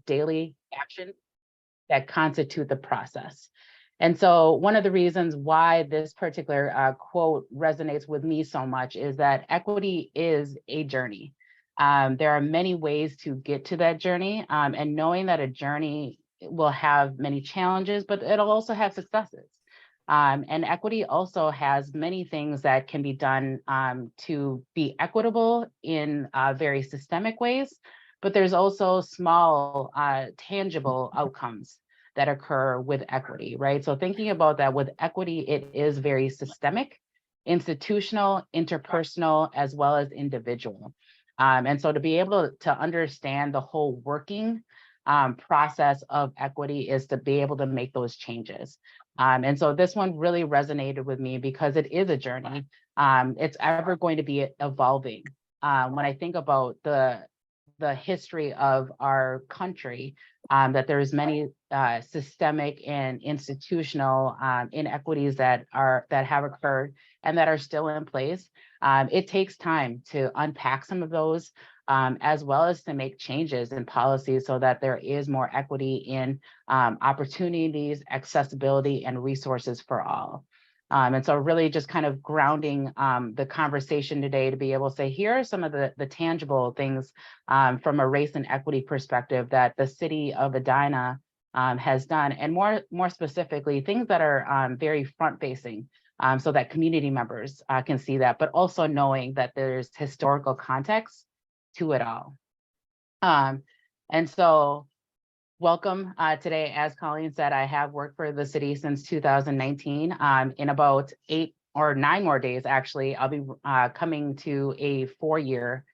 daily action that constitute the process. And so one of the reasons why this particular quote resonates with me so much is that equity is a journey. There are many ways to get to that journey, and knowing that a journey will have many challenges, but it'll also have successes. And equity also has many things that can be done to be equitable in very systemic ways, but there's also small, tangible outcomes that occur with equity, right? So thinking about that with equity, it is very systemic, institutional, interpersonal, as well as individual. And so to be able to understand the whole working process of equity is to be able to make those changes. And so this one really resonated with me because it is a journey. It's ever going to be evolving. When I think about the history of our country, that there's many systemic and institutional inequities that have occurred and that are still in place. It takes time to unpack some of those, as well as to make changes in policies so that there is more equity in opportunities, accessibility, and resources for all. And so really just kind of grounding the conversation today to be able to say, here are some of the tangible things from a race and equity perspective that the city of Edina has done, and more specifically, things that are very front-facing, so that community members can see that, but also knowing that there's historical context to it all. And so welcome today. As Colleen said, I have worked for the city since 2019. In about 8 or 9 more days, actually, I'll be coming to a 4-year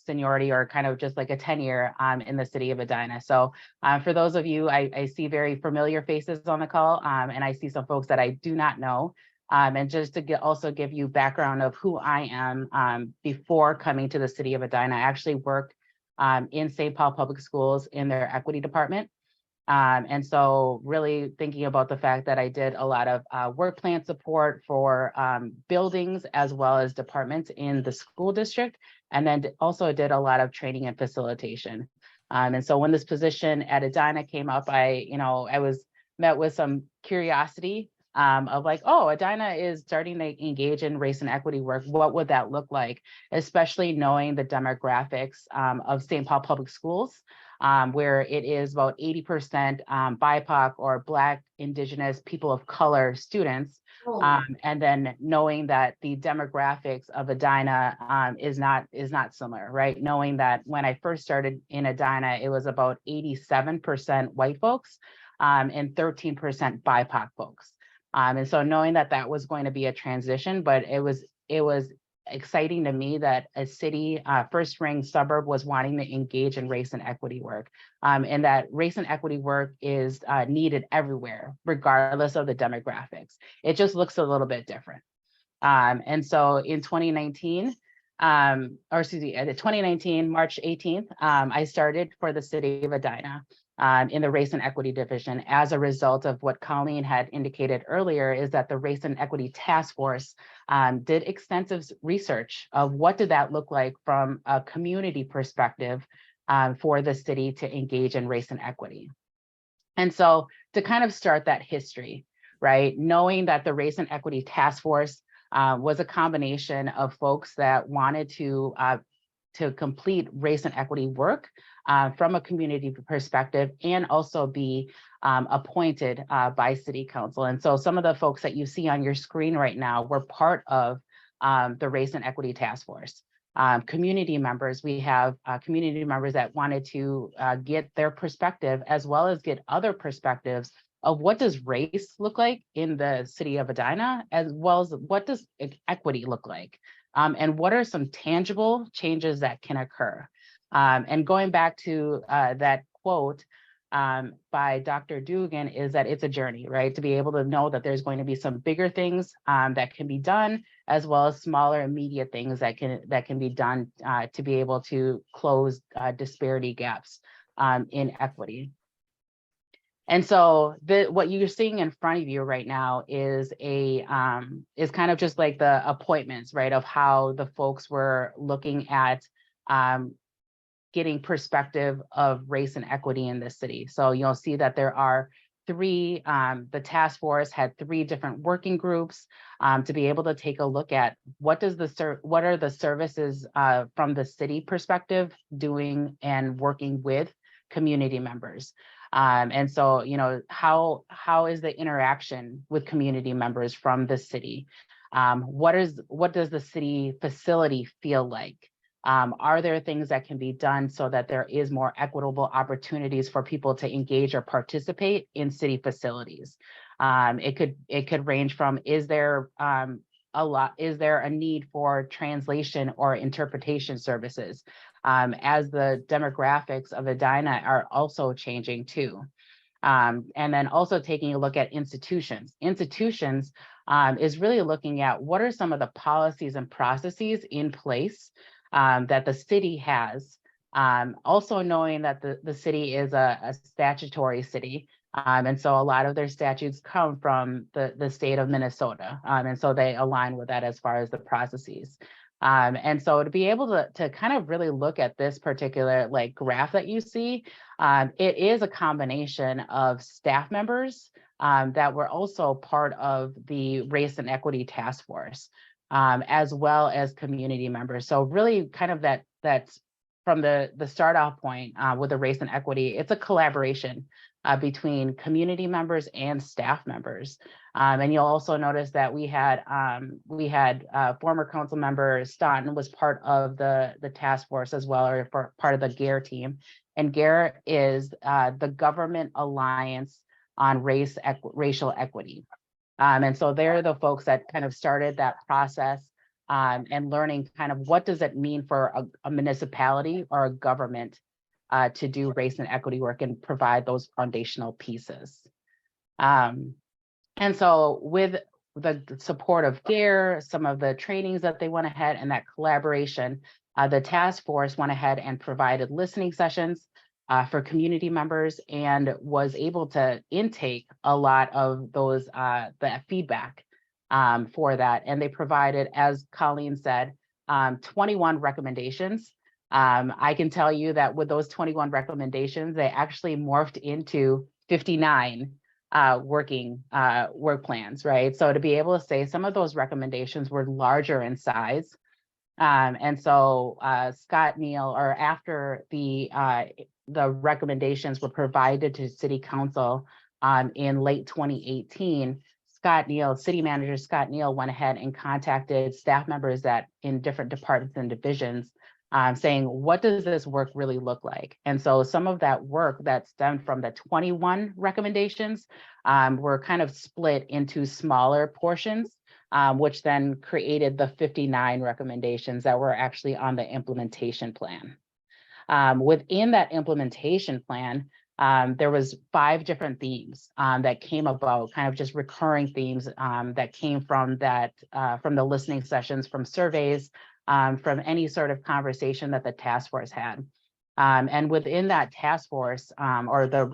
seniority, or kind of just like a 10-year in the city of Edina. So for those of you, I see very familiar faces on the call, and I see some folks that I do not know. And just to also give you background of who I am, before coming to the city of Edina, I actually worked in St. Paul Public Schools in their equity department. And so really thinking about the fact that I did a lot of work plan support for buildings as well as departments in the school district, and then also did a lot of training and facilitation. And so when this position at Edina came up, I was met with some curiosity of like, oh, Edina is starting to engage in race and equity work. What would that look like? Especially knowing the demographics of St. Paul Public Schools, where it is about 80% BIPOC or Black, Indigenous, people of color students. And then knowing that the demographics of Edina is not similar, right? Knowing that when I first started in Edina, it was about 87% white folks and 13% BIPOC folks. And so knowing that that was going to be a transition, but it was exciting to me that a city, first ring suburb, was wanting to engage in race and equity work, and that race and equity work is needed everywhere, regardless of the demographics. It just looks a little bit different. And so in 2019, 2019, March 18th, I started for the city of Edina in the Race and Equity Division as a result of what Colleen had indicated earlier, is that the Race and Equity Task Force did extensive research of what did that look like from a community perspective for the city to engage in race and equity. And so to kind of start that history, right, knowing that the Race and Equity Task Force was a combination of folks that wanted to complete race and equity work from a community perspective, and also be appointed by City Council. And so some of the folks that you see on your screen right now were part of the Race and Equity Task Force. Community members, we have community members that wanted to get their perspective, as well as get other perspectives of what does race look like in the city of Edina, as well as what does equity look like, and what are some tangible changes that can occur. And going back to that quote by Dr. Dugan, is that it's a journey, right? To be able to know that there's going to be some bigger things that can be done, as well as smaller immediate things that can be done to be able to close disparity gaps in equity. And so what you're seeing in front of you right now is is kind of just like the appointments, right, of how the folks were looking at getting perspective of race and equity in this city. So you'll see that there are three, the task force had 3 different working groups to be able to take a look at what are the services from the city perspective doing and working with community members. And so, how is the interaction with community members from the city? What does the city facility feel like? Are there things that can be done so that there is more equitable opportunities for people to engage or participate in city facilities? It could range from, is there a need for translation or interpretation services? As the demographics of Edina are also changing too. And then also taking a look at institutions. Institutions is really looking at what are some of the policies and processes in place that the city has. Also knowing that the city is a statutory city. And so a lot of their statutes come from the state of Minnesota. And so they align with that as far as the processes. And so to be able to kind of really look at this particular graph that you see, it is a combination of staff members that were also part of the Race and Equity Task Force, as well as community members. So really kind of that's from the start off point with the Race and Equity, it's a collaboration between community members and staff members. And you'll also notice that we had former council member Staunton was part of the task force as well, or for part of the GARE team. And GARE is the Government Alliance on Racial Equity. And so they're the folks that kind of started that process and learning kind of what does it mean for a municipality or a government to do race and equity work and provide those foundational pieces. And so with the support of GARE, some of the trainings that they went ahead and that collaboration, the task force went ahead and provided listening sessions for community members and was able to intake a lot of those that feedback for that. And they provided, as Colleen said, 21 recommendations. I can tell you that with those 21 recommendations, they actually morphed into 59 work plans, right? So to be able to say some of those recommendations were larger in size. And so Scott Neal, or after the recommendations were provided to City Council in late 2018, Scott Neal, City Manager Scott Neal, went ahead and contacted staff members that in different departments and divisions, saying, what does this work really look like? And so some of that work that stemmed from the 21 recommendations were kind of split into smaller portions, which then created the 59 recommendations that were actually on the implementation plan. Within that implementation plan, there was 5 different themes that came about, kind of just recurring themes that came from that, from the listening sessions, from surveys, from any sort of conversation that the task force had. And within that task force, or the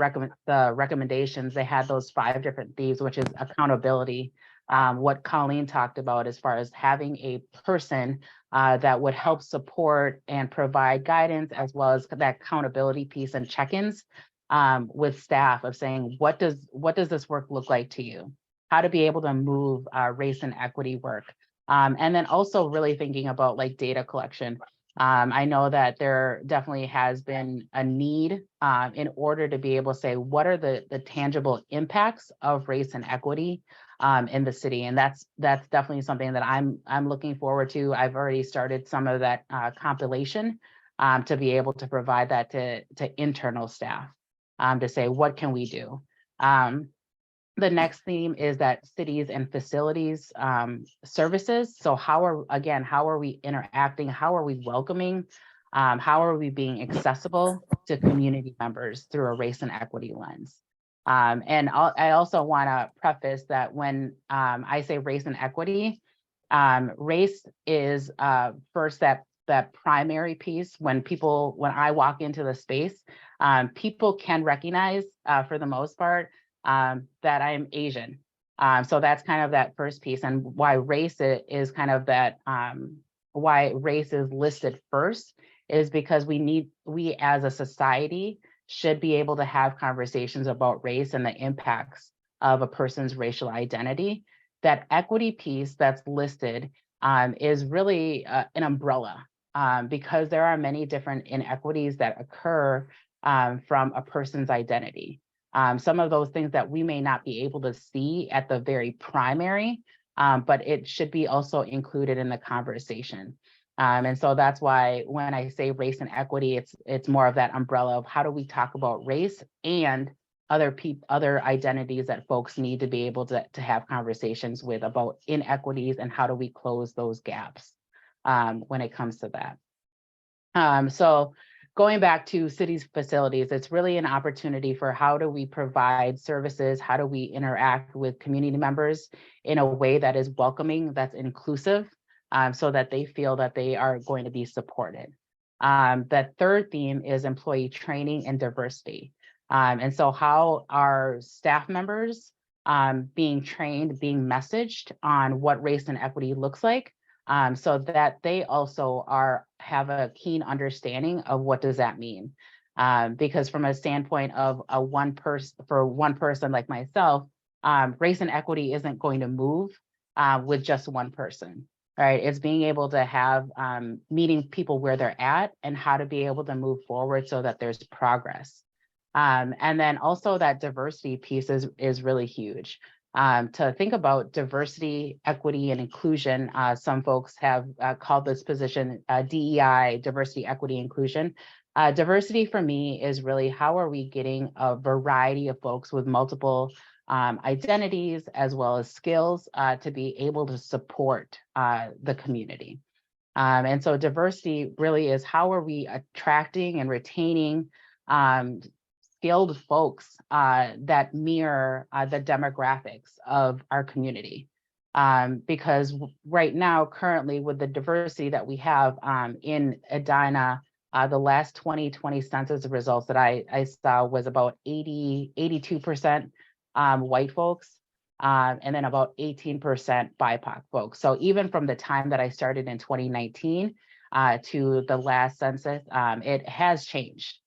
recommendations, they had those 5 different themes, which is accountability, what Colleen talked about as far as having a person that would help support and provide guidance, as well as that accountability piece and check-ins with staff of saying, what does this work look like to you? How to be able to move race and equity work. And then also really thinking about data collection. I know that there definitely has been a need in order to be able to say, what are the tangible impacts of race and equity in the city? And that's definitely something that I'm looking forward to. I've already started some of that compilation to be able to provide that to internal staff to say, what can we do? The next theme is that cities and facilities services. So how are we interacting? How are we welcoming? How are we being accessible to community members through a race and equity lens? And I also want to preface that when I say race and equity, race is first that primary piece. When I walk into the space, people can recognize for the most part that I'm Asian. So that's kind of that first piece, and why race is kind of that, why race is listed first is because we as a society should be able to have conversations about race and the impacts of a person's racial identity. That equity piece that's listed is really an umbrella, because there are many different inequities that occur from a person's identity. Some of those things that we may not be able to see at the very primary, but it should be also included in the conversation. And so that's why when I say race and equity, it's more of that umbrella of how do we talk about race and other identities that folks need to be able to have conversations with about inequities, and how do we close those gaps when it comes to that. So going back to cities facilities, it's really an opportunity for how do we provide services, how do we interact with community members in a way that is welcoming, that's inclusive, so that they feel that they are going to be supported. The third theme is employee training and diversity. And so how are staff members being trained, being messaged on what race and equity looks like, so that they also have a keen understanding of what does that mean. Because from a standpoint of one person like myself, race and equity isn't going to move with just one person. Right, it's being able to have meeting people where they're at and how to be able to move forward so that there's progress. And then also that diversity piece is really huge. To think about diversity, equity, and inclusion, some folks have called this position DEI, diversity, equity, inclusion. Diversity for me is really how are we getting a variety of folks with multiple identities as well as skills to be able to support the community. And so diversity really is how are we attracting and retaining skilled folks that mirror the demographics of our community. Because right now, currently with the diversity that we have in Edina, the last 2020 census results that I saw was about 82% white folks, and then about 18% BIPOC folks. So even from the time that I started in 2019 to the last census, it has changed.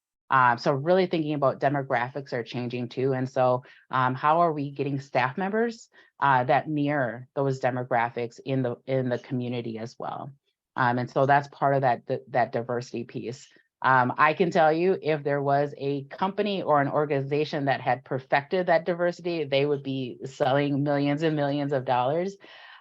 So really thinking about demographics are changing too. And so how are we getting staff members that mirror those demographics in the community as well? And so that's part of that diversity piece. I can tell you if there was a company or an organization that had perfected that diversity, they would be selling millions and millions of dollars.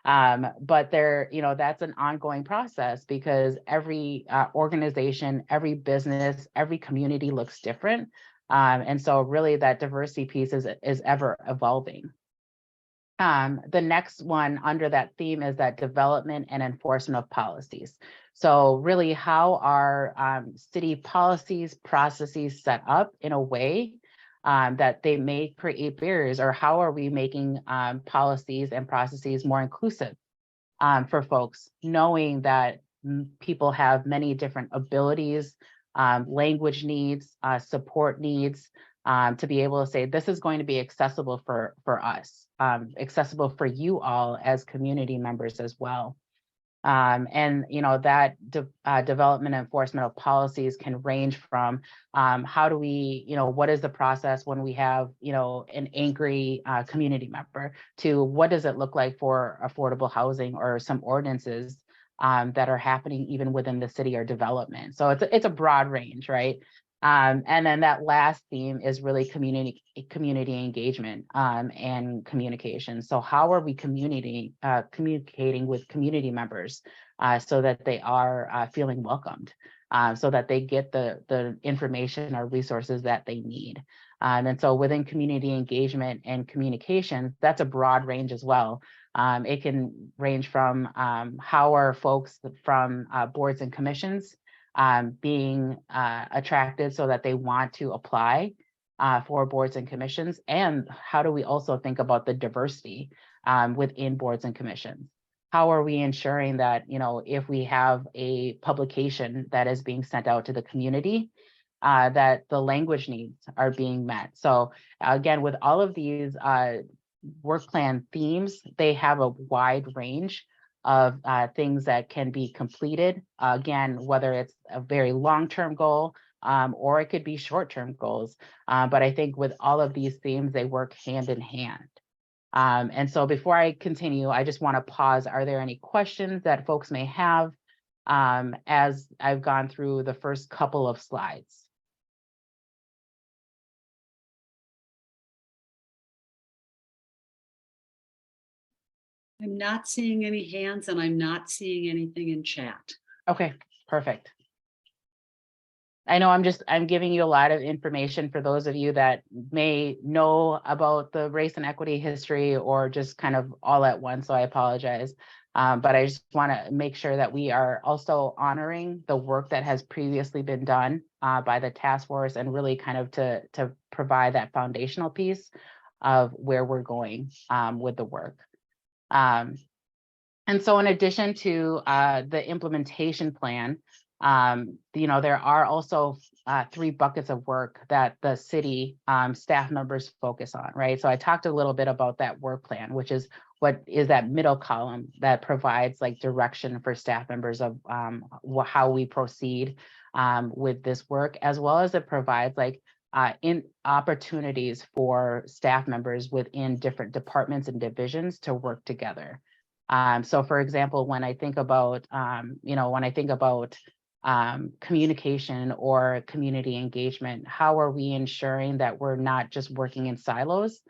But that's an ongoing process because every organization, every business, every community looks different. And so really that diversity piece is ever evolving. The next one under that theme is that development and enforcement of policies. So really how are city policies, processes set up in a way that they may create barriers, or how are we making policies and processes more inclusive for folks, knowing that people have many different abilities, language needs, support needs, to be able to say, this is going to be accessible for us, accessible for you all as community members as well. And that development and enforcement of policies can range from how do we, what is the process when we have, an angry community member, to what does it look like for affordable housing or some ordinances that are happening even within the city or development. So it's a broad range, right? And then that last theme is really community engagement and communication. So how are we communicating with community members so that they are feeling welcomed, so that they get the information or resources that they need. And so within community engagement and communication, that's a broad range as well. It can range from how are folks from boards and commissions being attracted so that they want to apply for boards and commissions, and how do we also think about the diversity within boards and commissions? How are we ensuring that, if we have a publication that is being sent out to the community, that the language needs are being met? So again, with all of these work plan themes, they have a wide range of things that can be completed. Again, whether it's a very long-term goal or it could be short-term goals. But I think with all of these themes, they work hand in hand. And so before I continue, I just want to pause. Are there any questions that folks may have as I've gone through the first couple of slides? I'm not seeing any hands and I'm not seeing anything in chat. Okay, perfect. I know I'm giving you a lot of information for those of you that may know about the race and equity history or just kind of all at once, so I apologize. But I just want to make sure that we are also honoring the work that has previously been done by the task force, and really kind of to provide that foundational piece of where we're going with the work. And so in addition to the implementation plan, there are also 3 buckets of work that the city staff members focus on, right? So I talked a little bit about that work plan, which is what is that middle column that provides like direction for staff members of how we proceed with this work, as well as it provides like in opportunities for staff members within different departments and divisions to work together. So for example, when I think about, communication or community engagement, how are we ensuring that we're not just working in silos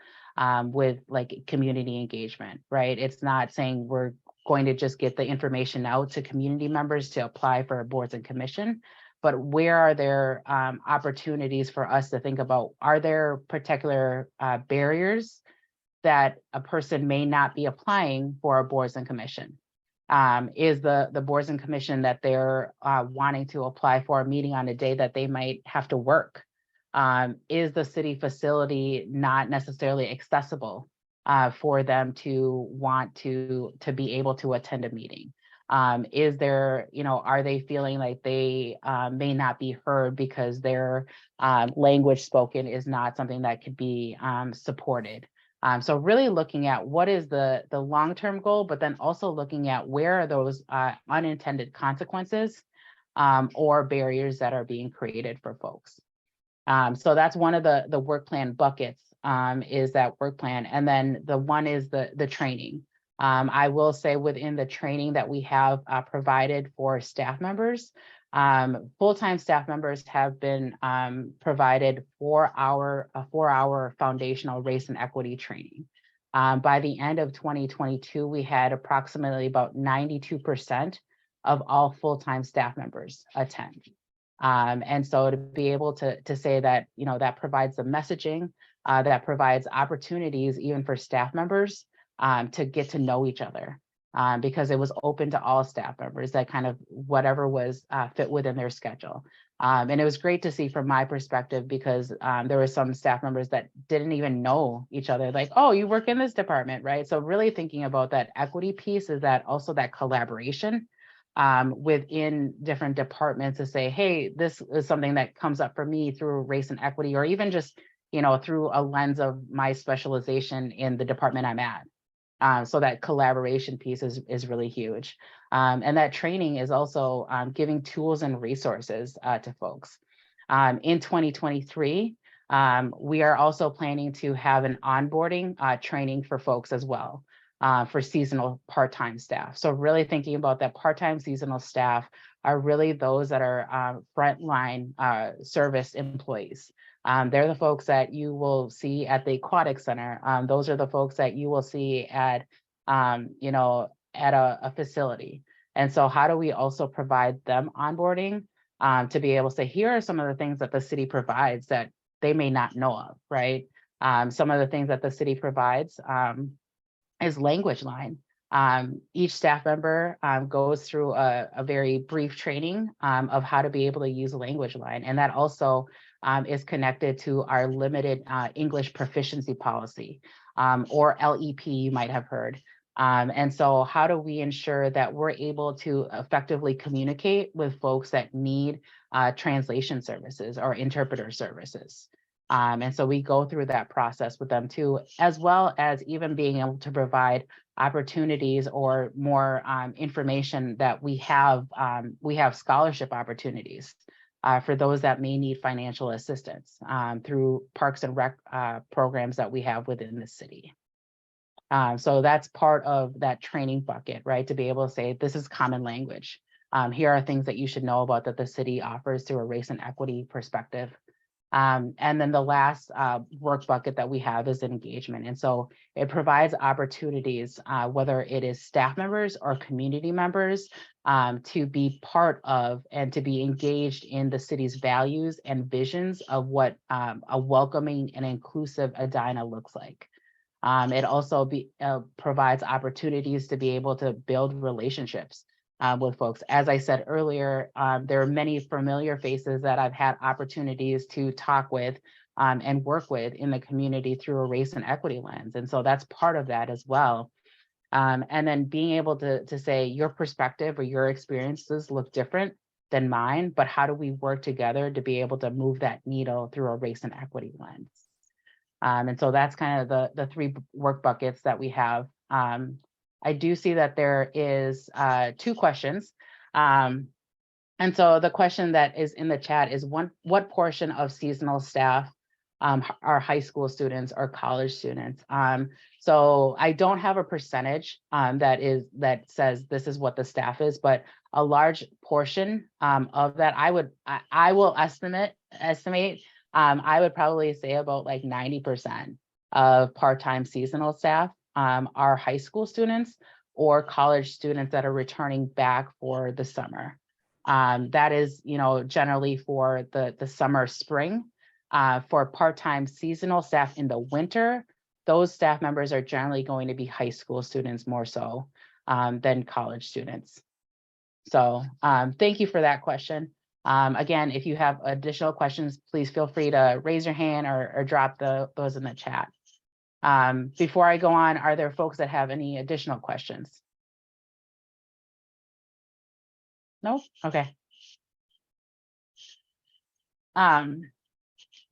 with like community engagement, right? It's not saying we're going to just get the information out to community members to apply for boards and commission, but where are there opportunities for us to think about, are there particular barriers that a person may not be applying for a boards and commission? Is the boards and commission that they're wanting to apply for meeting on a day that they might have to work? Is the city facility not necessarily accessible for them to want to be able to attend a meeting? Is there, are they feeling like they may not be heard because their language spoken is not something that could be supported? So really looking at what is the long-term goal, but then also looking at where are those unintended consequences or barriers that are being created for folks. So that's one of the work plan buckets is that work plan. And then the one is the training. I will say within the training that we have provided for staff members, full-time staff members have been provided 4-hour foundational race and equity training. By the end of 2022, we had approximately about 92% of all full-time staff members attend. And so to be able to say that, that provides the messaging, that provides opportunities even for staff members to get to know each other. Because it was open to all staff members, that kind of whatever was fit within their schedule. And it was great to see from my perspective, because there were some staff members that didn't even know each other, like, oh, you work in this department, right? So really thinking about that equity piece is that also that collaboration within different departments to say, hey, this is something that comes up for me through race and equity, or even just, through a lens of my specialization in the department I'm at. So that collaboration piece is really huge. And that training is also giving tools and resources to folks. In 2023, we are also planning to have an onboarding training for folks as well for seasonal part-time staff. So really thinking about that part-time seasonal staff are really those that are frontline service employees. They're the folks that you will see at the aquatic center. Those are the folks that you will see at, at a facility. And so how do we also provide them onboarding to be able to say, here are some of the things that the city provides that they may not know of, right? Some of the things that the city provides is language line. Each staff member goes through a very brief training of how to be able to use a language line. And that also is connected to our limited English proficiency policy, or LEP, you might have heard. And so how do we ensure that we're able to effectively communicate with folks that need translation services or interpreter services? And so we go through that process with them too, as well as even being able to provide opportunities or more information that we have scholarship opportunities for those that may need financial assistance through Parks and Rec programs that we have within the city. So that's part of that training bucket, right? To be able to say, this is common language. Here are things that you should know about that the city offers through a race and equity perspective. And then the last work bucket that we have is engagement. And so it provides opportunities, whether it is staff members or community members, to be part of and to be engaged in the city's values and visions of what a welcoming and inclusive Edina looks like. It also provides opportunities to be able to build relationships with folks. As I said earlier, there are many familiar faces that I've had opportunities to talk with and work with in the community through a race and equity lens. And so that's part of that as well. And then being able to say your perspective or your experiences look different than mine, but how do we work together to be able to move that needle through a race and equity lens? And so that's kind of the three work buckets that we have. I do see that there is 2 questions. And so the question that is in the chat is what portion of seasonal staff are high school students or college students? So I don't have a percentage that says this is what the staff is, but a large portion of that I will estimate I would probably say about like 90% of part-time seasonal staff are high school students or college students that are returning back for the summer. That is, generally for the summer, spring. For part-time seasonal staff in the winter, those staff members are generally going to be high school students more so than college students. So thank you for that question. Again, if you have additional questions, please feel free to raise your hand or drop those in the chat. Before I go on, are there folks that have any additional questions? No? Okay.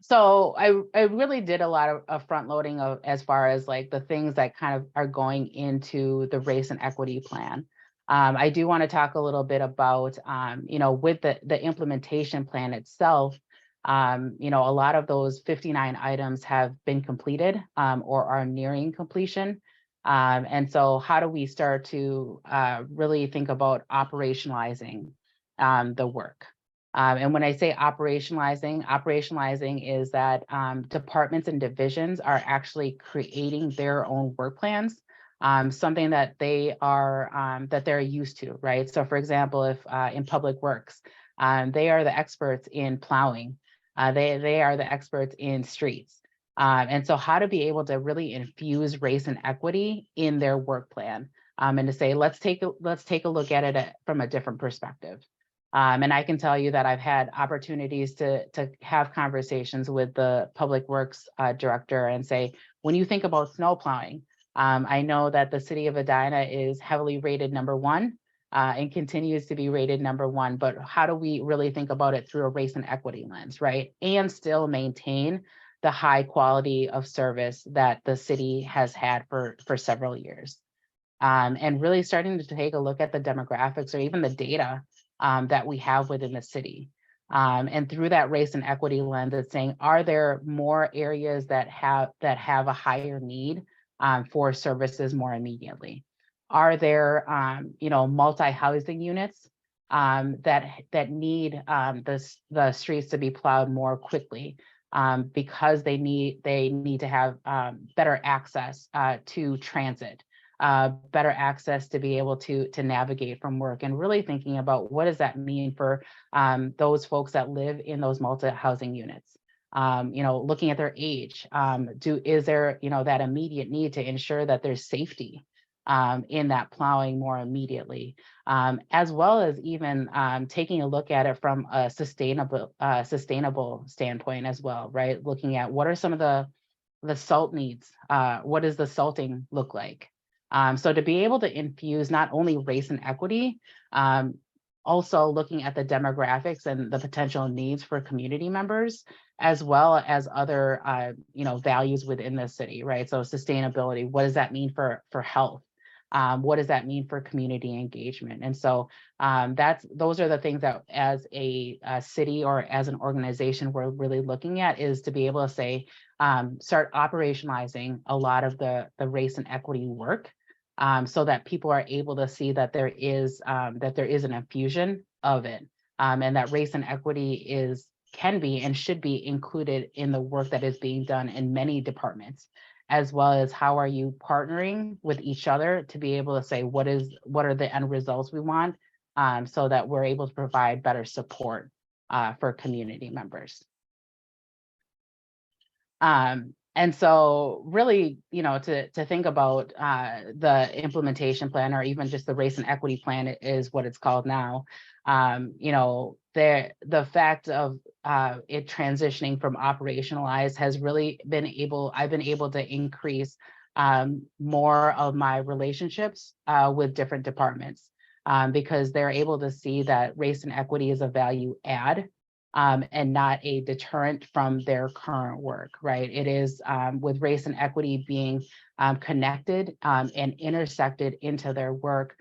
So I really did a lot of front loading of as far as like the things that kind of are going into the race and equity plan. I do want to talk a little bit about, with the implementation plan itself, a lot of those 59 items have been completed or are nearing completion. And so how do we start to really think about operationalizing the work? And when I say operationalizing is that departments and divisions are actually creating their own work plans. Something that they're used to, right? So for example, if in public works, they are the experts in plowing, they are the experts in streets. And so how to be able to really infuse race and equity in their work plan and to say, let's take a look at it from a different perspective. And I can tell you that I've had opportunities to have conversations with the public works director and say, when you think about snow plowing, I know that the city of Edina is heavily rated #1 and continues to be rated #1, but how do we really think about it through a race and equity lens, right? And still maintain the high quality of service that the city has had for several years. And really starting to take a look at the demographics or even the data that we have within the city. And through that race and equity lens, it's saying, are there more areas that have a higher need for services more immediately? Are there, multi-housing units that need the streets to be plowed more quickly because they need to have better access to transit, better access to be able to navigate from work, and really thinking about what does that mean for those folks that live in those multi-housing units. Looking at their age, is there, that immediate need to ensure that there's safety in that plowing more immediately, as well as even taking a look at it from a sustainable standpoint as well, right? Looking at what are some of the salt needs, what does the salting look like? So to be able to infuse not only race and equity, also looking at the demographics and the potential needs for community members, as well as other, values within the city, right? So sustainability, what does that mean for health? What does that mean for community engagement? And so those are the things that as a city or as an organization we're really looking at, is to be able to say, start operationalizing a lot of the race and equity work, so that people are able to see that there is an infusion of it, and that race and equity can be and should be included in the work that is being done in many departments, as well as how are you partnering with each other to be able to say what are the end results we want, so that we're able to provide better support for community members. And so really, to think about the implementation plan, or even just the race and equity plan is what it's called now. The fact of it transitioning from operationalized has really I've been able to increase more of my relationships with different departments, because they're able to see that race and equity is a value add, and not a deterrent from their current work, right? It is with race and equity being connected and intersected into their work,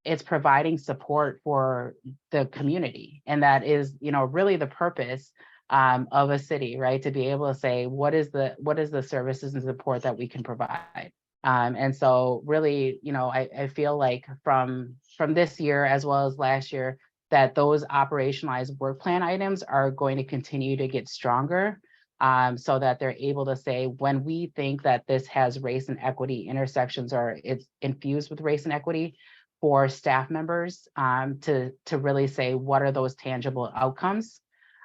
it's providing support for the community. And that is, really the purpose of a city, right? To be able to say, what is the services and support that we can provide? And so really, I feel like from this year as well as last year, that those operationalized work plan items are going to continue to get stronger, so that they're able to say, when we think that this has race and equity intersections, or it's infused with race and equity, for staff members to really say, what are those tangible outcomes,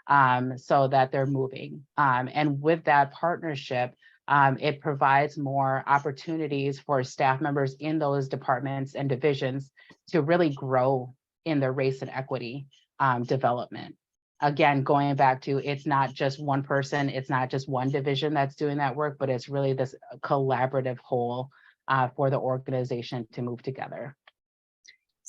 so that they're moving. And with that partnership, it provides more opportunities for staff members in those departments and divisions to really grow in their race and equity development. Again, going back to, it's not just one person, it's not just one division that's doing that work, but it's really this collaborative whole for the organization to move together.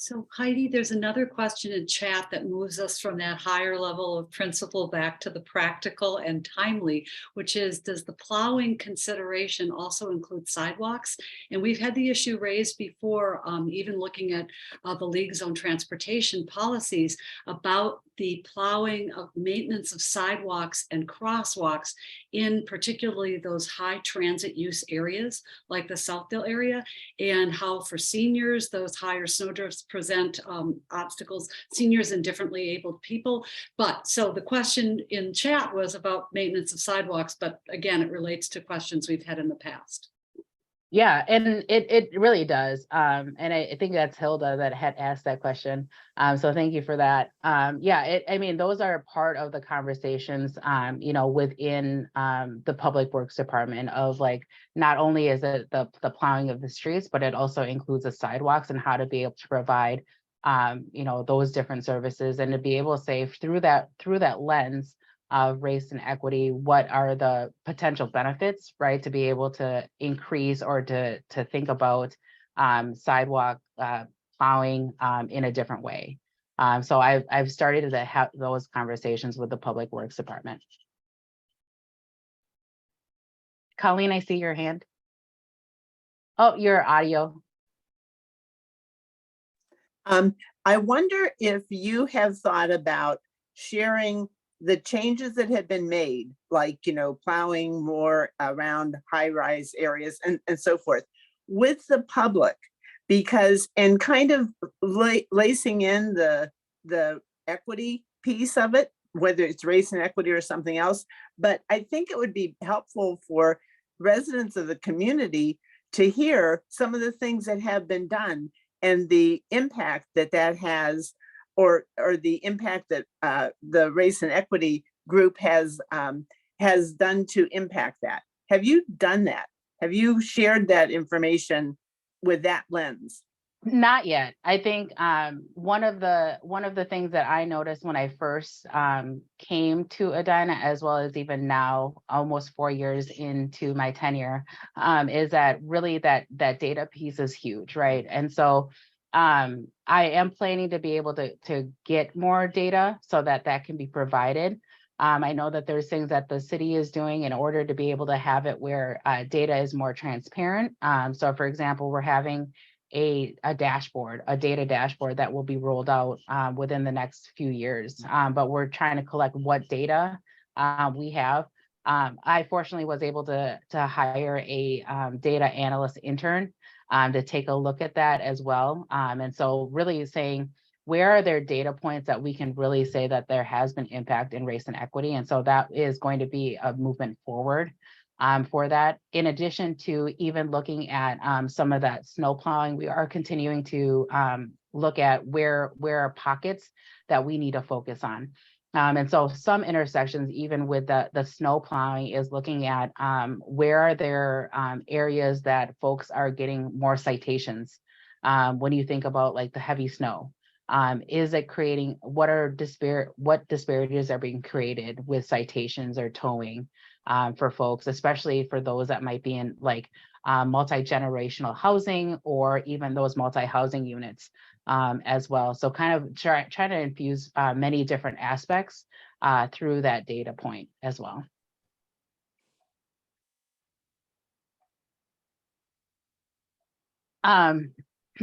So Heidi, there's another question in chat that moves us from that higher level of principle back to the practical and timely, which is, does the plowing consideration also include sidewalks? And we've had the issue raised before, even looking at the League's own transportation policies about the plowing of maintenance of sidewalks and crosswalks in particularly those high transit use areas like the Southdale area, and how for seniors, those higher snowdrifts present obstacles, seniors and differently abled people. But so the question in chat was about maintenance of sidewalks, but again, it relates to questions we've had in the past. Yeah, and it really does. And I think that's Hilda that had asked that question. So thank you for that. Yeah, I mean, those are part of the conversations, within the Public Works Department, of like, not only is it the plowing of the streets, but it also includes the sidewalks and how to be able to provide, those different services, and to be able to say through that lens of race and equity, what are the potential benefits, right? To be able to increase or to think about sidewalk plowing in a different way. So I've started to have those conversations with the Public Works Department. Colleen, I see your hand. Oh, your audio. I wonder if you have thought about sharing the changes that have been made, like, plowing more around high-rise areas and so forth, with the public, because, and kind of lacing in the equity piece of it, whether it's race and equity or something else. But I think it would be helpful for residents of the community to hear some of the things that have been done and the impact that has, or the impact that the race and equity group has done to impact that. Have you done that? Have you shared that information with that lens? Not yet. I think one of the things that I noticed when I first came to Edina, as well as even now, almost 4 years into my tenure, is that really that data piece is huge, right? And so I am planning to be able to get more data so that can be provided. I know that there's things that the city is doing in order to be able to have it where data is more transparent. So for example, we're having a dashboard, a data dashboard that will be rolled out within the next few years. But we're trying to collect what data we have. I fortunately was able to hire a data analyst intern to take a look at that as well. And so really saying, where are there data points that we can really say that there has been impact in race and equity? And so that is going to be a movement forward for that. In addition to even looking at some of that snow plowing, we are continuing to look at where are pockets that we need to focus on. And so some intersections, even with the snow plowing, is looking at where are there areas that folks are getting more citations. When you think about like the heavy snow, is it creating, what disparities are being created with citations or towing for folks, especially for those that might be in like multi-generational housing or even those multi-housing units as well. So kind of try to infuse many different aspects through that data point as well.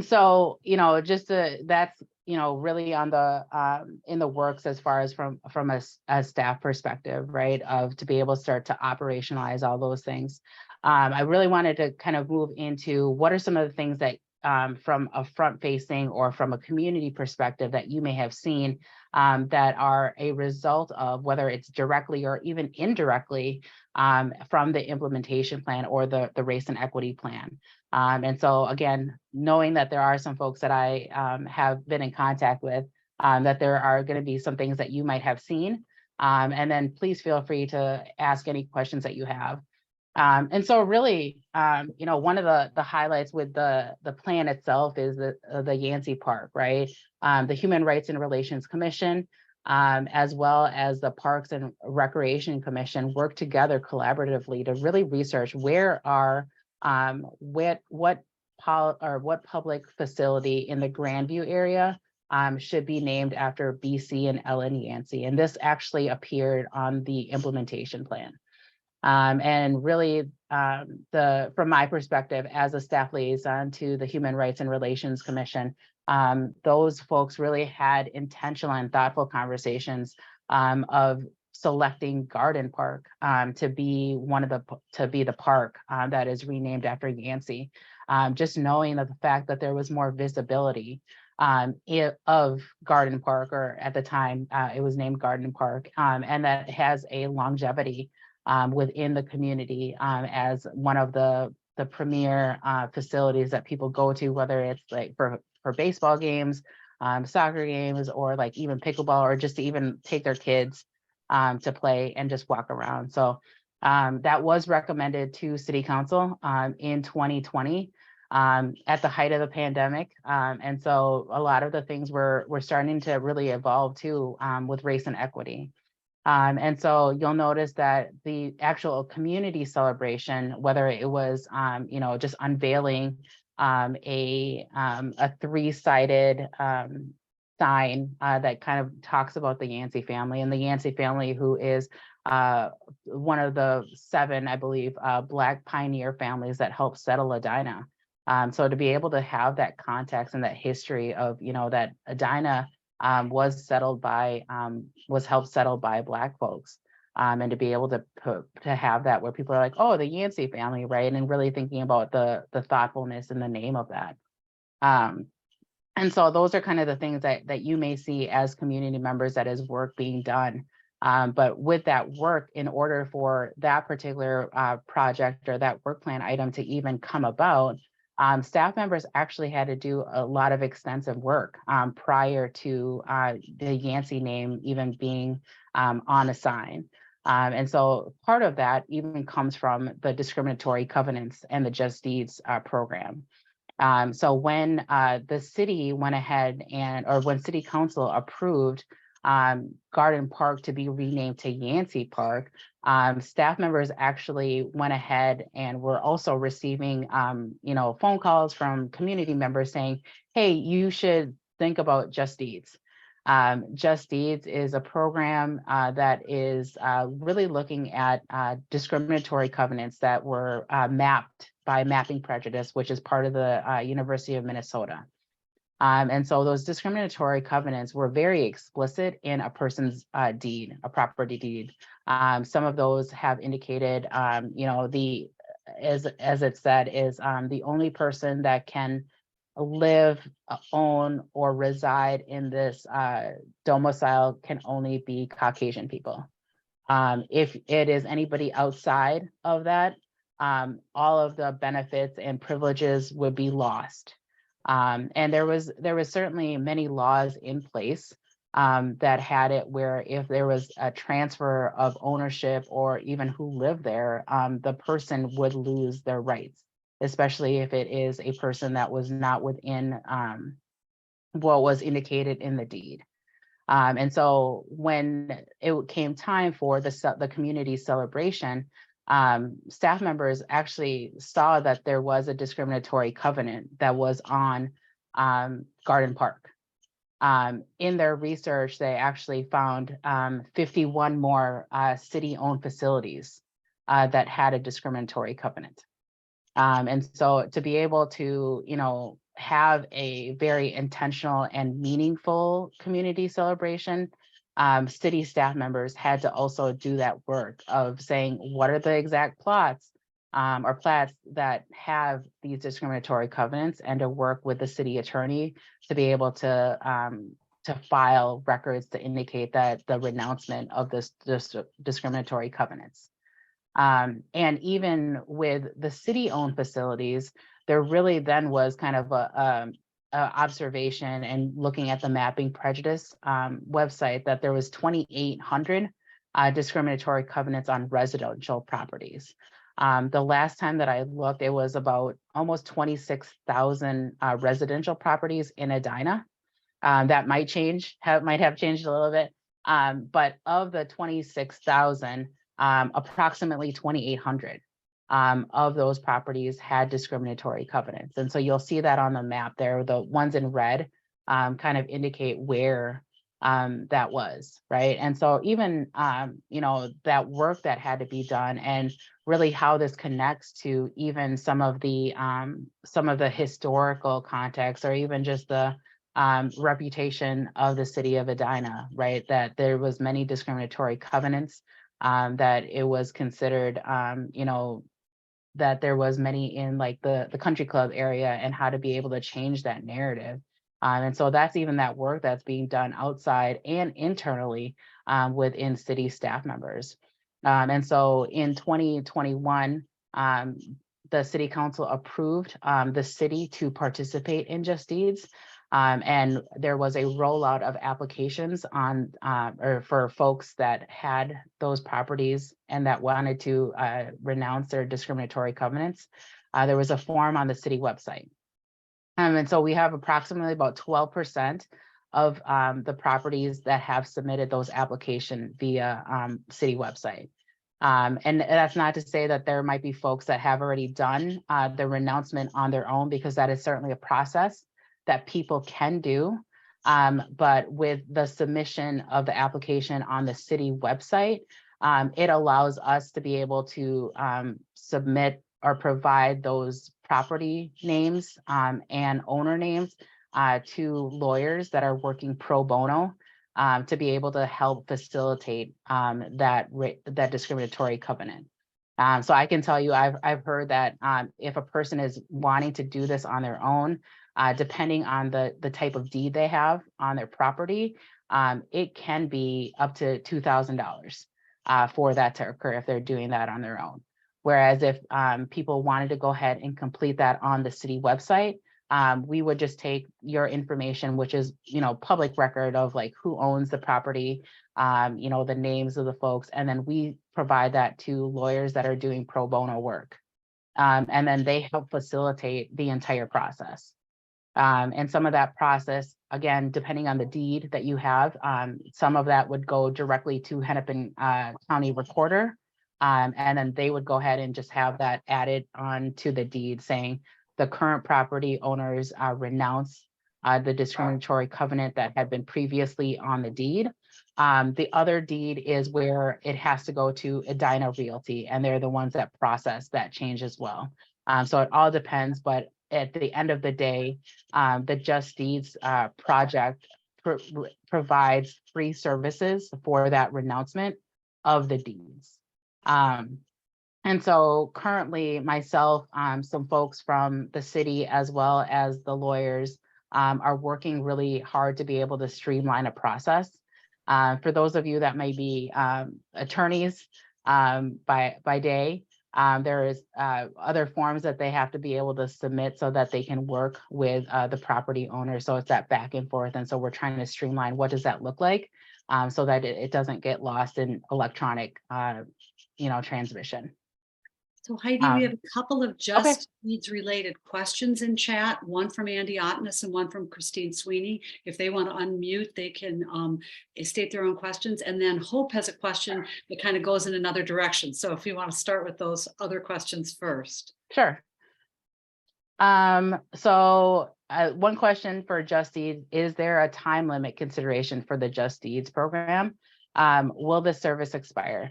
So, just that's, really on the in the works as far as from a staff perspective, right? Of to be able to start to operationalize all those things. I really wanted to kind of move into what are some of the things that from a front facing or from a community perspective that you may have seen that are a result of whether it's directly or even indirectly from the implementation plan or the race and equity plan. And so again, knowing that there are some folks that I have been in contact with, that there are going to be some things that you might have seen. And then please feel free to ask any questions that you have. And so really, one of the highlights with the plan itself is the Yancey Park, right? The Human Rights and Relations Commission, as well as the Parks and Recreation Commission work together collaboratively to really research where are what public facility in the Grandview area should be named after BC and Ellen Yancey. And this actually appeared on the implementation plan. And really, from my perspective as a staff liaison to the Human Rights and Relations Commission, those folks really had intentional and thoughtful conversations of selecting Garden Park to be the park that is renamed after Yancey. Just knowing that the fact that there was more visibility of Garden Park, or at the time it was named Garden Park, and that has a longevity within the community as one of the premier facilities that people go to, whether it's like for baseball games, soccer games, or like even pickleball, or just to even take their kids to play and just walk around. So that was recommended to City Council in 2020 at the height of the pandemic. And so a lot of the things were starting to really evolve too with race and equity. And so you'll notice that the actual community celebration, whether it was, just unveiling a 3-sided sign that kind of talks about the Yancey family, and the Yancey family, who is one of the 7, I believe, Black pioneer families that helped settle Edina. So to be able to have that context and that history of, that Edina was helped settle by Black folks, and to be able to have that where people are like, oh, the Yancey family, right? And really thinking about the thoughtfulness in the name of that. And so those are kind of the things that you may see as community members, that is work being done. But with that work, in order for that particular project or that work plan item to even come about, staff members actually had to do a lot of extensive work prior to the Yancey name even being on a sign. And so part of that even comes from the discriminatory covenants and the Just Deeds program. So when the city went ahead or when City Council approved Garden Park to be renamed to Yancey Park, staff members actually went ahead and were also receiving, phone calls from community members saying, hey, you should think about Just Deeds. Just Deeds is a program that is really looking at discriminatory covenants that were mapped by Mapping Prejudice, which is part of the University of Minnesota. And so those discriminatory covenants were very explicit in a person's deed, a property deed. Some of those have indicated, as it said, is the only person that can live, own, or reside in this domicile can only be Caucasian people. If it is anybody outside of that, all of the benefits and privileges would be lost. And there was certainly many laws in place that had it where if there was a transfer of ownership or even who lived there, the person would lose their rights, especially if it is a person that was not within what was indicated in the deed. And so when it came time for the community celebration, staff members actually saw that there was a discriminatory covenant that was on Garden Park. In their research, they actually found 51 more city-owned facilities that had a discriminatory covenant. And so to be able to, have a very intentional and meaningful community celebration, city staff members had to also do that work of saying, what are the exact plots or plats that have these discriminatory covenants, and to work with the city attorney to be able to file records to indicate that the renouncement of this discriminatory covenants. And even with the city-owned facilities, there really then was kind of a observation and looking at the Mapping Prejudice website that there was 2,800 discriminatory covenants on residential properties. The last time that I looked, it was about almost 26,000 residential properties in Edina. That might change, might have changed a little bit. But of the 26,000, approximately 2,800 of those properties had discriminatory covenants. And so you'll see that on the map there. The ones in red kind of indicate where that was, right? And so even, that work that had to be done, and really how this connects to even some of the historical context, or even just the reputation of the city of Edina, right? That there was many discriminatory covenants, that it was considered, that there was many in like the country club area, and how to be able to change that narrative. And so that's even that work that's being done outside and internally within city staff members. And so in 2021, the city council approved the city to participate in Just Deeds. And there was a rollout of applications on or for folks that had those properties and that wanted to renounce their discriminatory covenants. There was a form on the city website. And so we have approximately about 12% of the properties that have submitted those applications via city website. And that's not to say that there might be folks that have already done the renouncement on their own, because that is certainly a process that people can do. But with the submission of the application on the city website, it allows us to be able to submit or provide those property names and owner names to lawyers that are working pro bono to be able to help facilitate that discriminatory covenant. So I can tell you, I've heard that if a person is wanting to do this on their own, depending on the type of deed they have on their property, it can be up to $2,000 for that to occur if they're doing that on their own. Whereas if people wanted to go ahead and complete that on the city website, we would just take your information, which is, public record of like who owns the property, the names of the folks, and then we provide that to lawyers that are doing pro bono work. And then they help facilitate the entire process. And some of that process, again, depending on the deed that you have, some of that would go directly to Hennepin County Recorder. And then they would go ahead and just have that added on to the deed saying the current property owners renounce the discriminatory covenant that had been previously on the deed. The other deed is where it has to go to Edina Realty, and they're the ones that process that change as well. So it all depends, but at the end of the day, the Just Deeds project provides free services for that renouncement of the deeds. And so currently myself, some folks from the city as well as the lawyers are working really hard to be able to streamline a process. For those of you that may be attorneys by day, there is other forms that they have to be able to submit so that they can work with the property owner. So it's that back and forth. And so we're trying to streamline what does that look like so that it doesn't get lost in electronic, transmission. So Heidi, we have a couple of Just Deeds related questions in chat, one from Andy Otness and one from Christine Sweeney. If they want to unmute, they can state their own questions. And then Hope has a question that kind of goes in another direction. So if you want to start with those other questions first. Sure. So one question for Just Deeds, is there a time limit consideration for the Just Deeds program? Will the service expire?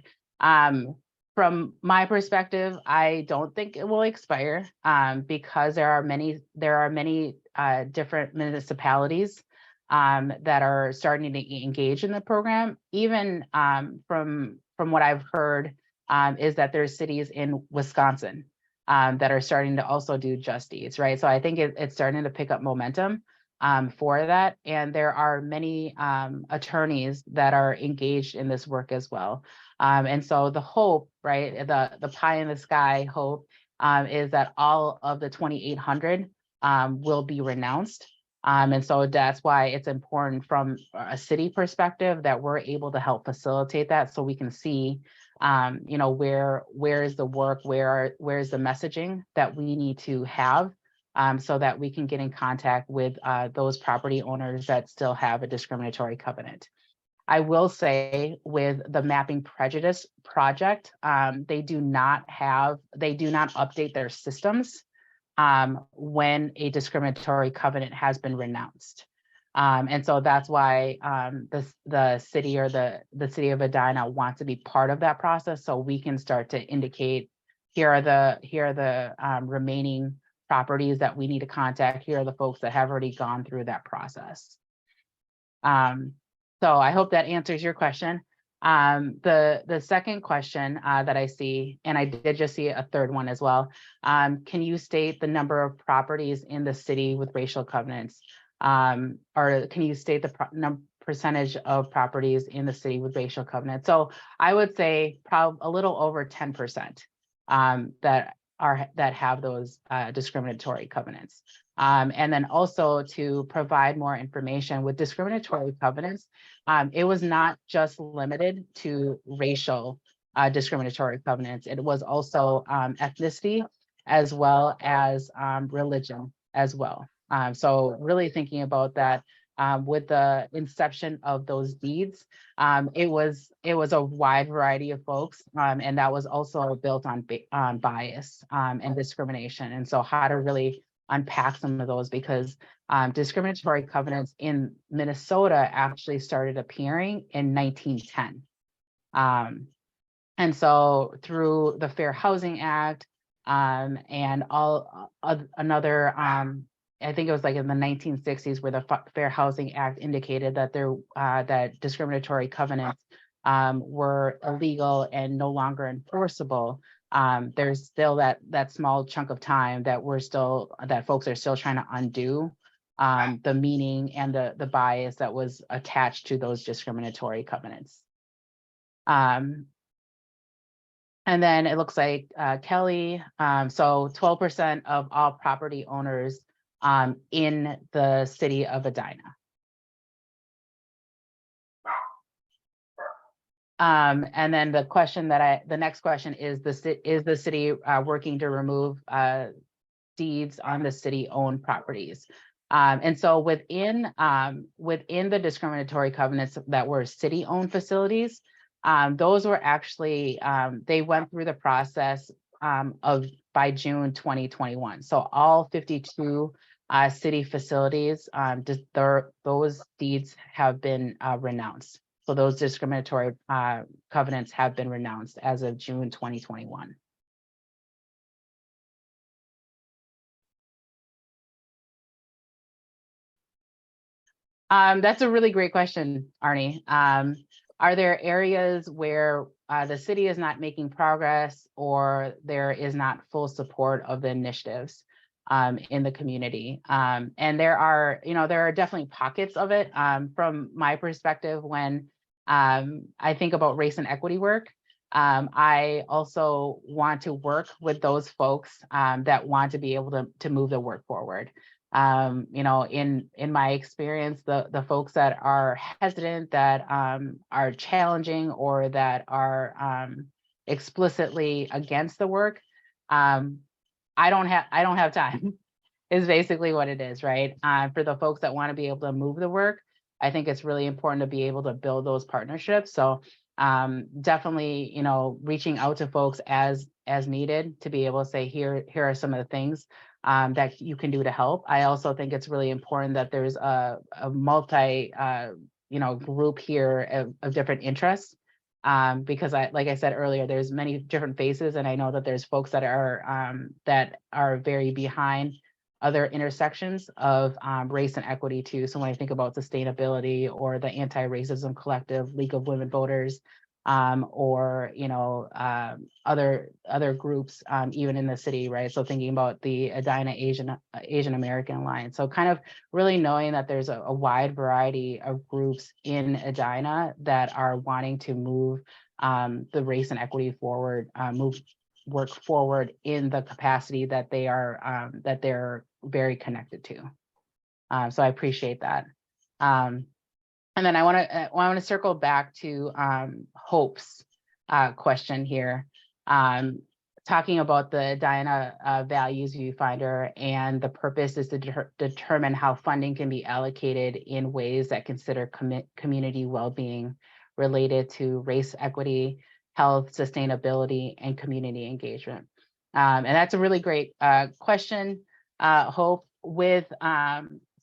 From my perspective, I don't think it will expire because there are many different municipalities that are starting to engage in the program. Even from what I've heard is that there's cities in Wisconsin that are starting to also do Just Deeds, right? So I think it's starting to pick up momentum for that. And there are many attorneys that are engaged in this work as well. And so the hope, right, the pie in the sky hope is that all of the 2,800 will be renounced. And so that's why it's important from a city perspective that we're able to help facilitate that so we can see, where is the work, where is the messaging that we need to have so that we can get in contact with those property owners that still have a discriminatory covenant. I will say with the Mapping Prejudice project, they do not update their systems when a discriminatory covenant has been renounced. And so that's why the city or the city of Edina wants to be part of that process so we can start to indicate here are the remaining properties that we need to contact. Here are the folks that have already gone through that process. So I hope that answers your question. The second question that I see, and I did just see a third one as well. Can you state the number of properties in the city with racial covenants? Or can you state the percentage of properties in the city with racial covenants? So I would say probably a little over 10% that have those discriminatory covenants. And then also to provide more information with discriminatory covenants, it was not just limited to racial discriminatory covenants. It was also ethnicity as well as religion as well. So really thinking about that with the inception of those deeds, it was a wide variety of folks, and that was also built on bias and discrimination. And so how to really unpack some of those, because discriminatory covenants in Minnesota actually started appearing in 1910. And so through the Fair Housing Act and another, I think it was like in the 1960s where the Fair Housing Act indicated that that discriminatory covenants were illegal and no longer enforceable. There's still that small chunk of time that folks are still trying to undo the meaning and the bias that was attached to those discriminatory covenants. And then it looks like Kelly, so 12% of all property owners in the city of Edina. And then the next question is the city working to remove deeds on the city-owned properties? And so within the discriminatory covenants that were city-owned facilities, those were actually they went through the process by June 2021. So all 52 city facilities, those deeds have been renounced. So those discriminatory covenants have been renounced as of June 2021. That's a really great question, Arnie. Are there areas where the city is not making progress or there is not full support of the initiatives in the community? And there are definitely pockets of it. From my perspective, when I think about race and equity work, I also want to work with those folks that want to be able to move the work forward. In my experience, the folks that are hesitant, that are challenging, or that are explicitly against the work, I don't have time is basically what it is, right? For the folks that want to be able to move the work, I think it's really important to be able to build those partnerships. So definitely, reaching out to folks as needed to be able to say, here are some of the things that you can do to help. I also think it's really important that there's a multi, group here of different interests, because like I said earlier, there's many different faces, and I know that there's folks that are very behind other intersections of race and equity too. So when I think about sustainability or the Anti-Racism Collective, League of Women Voters, or other groups, even in the city, right? So thinking about the Edina Asian American Alliance. So kind of really knowing that there's a wide variety of groups in Edina that are wanting to move the race and equity forward, move work forward in the capacity that they are that they're very connected to. So I appreciate that. And then I want to circle back to Hope's question here, talking about the Edina Values Viewfinder, and the purpose is to determine how funding can be allocated in ways that consider community well-being related to race equity, health, sustainability, and community engagement. And that's a really great question, Hope. With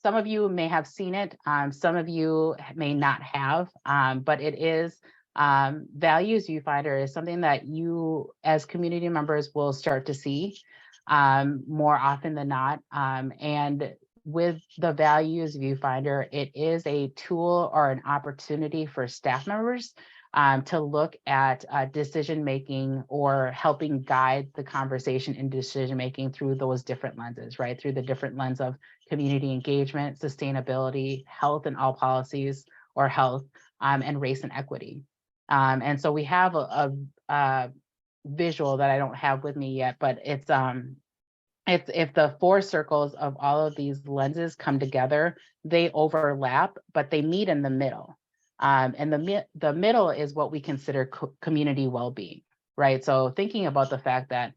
some of you may have seen it, some of you may not have, but it is Values Viewfinder is something that you as community members will start to see more often than not. And with the Values Viewfinder, it is a tool or an opportunity for staff members to look at decision-making or helping guide the conversation in decision-making through those different lenses, right? Through the different lens of community engagement, sustainability, health and all policies, or health, and race and equity. And so we have a visual that I don't have with me yet, but it's if the four circles of all of these lenses come together, they overlap, but they meet in the middle. And the middle is what we consider community well-being, right? So thinking about the fact that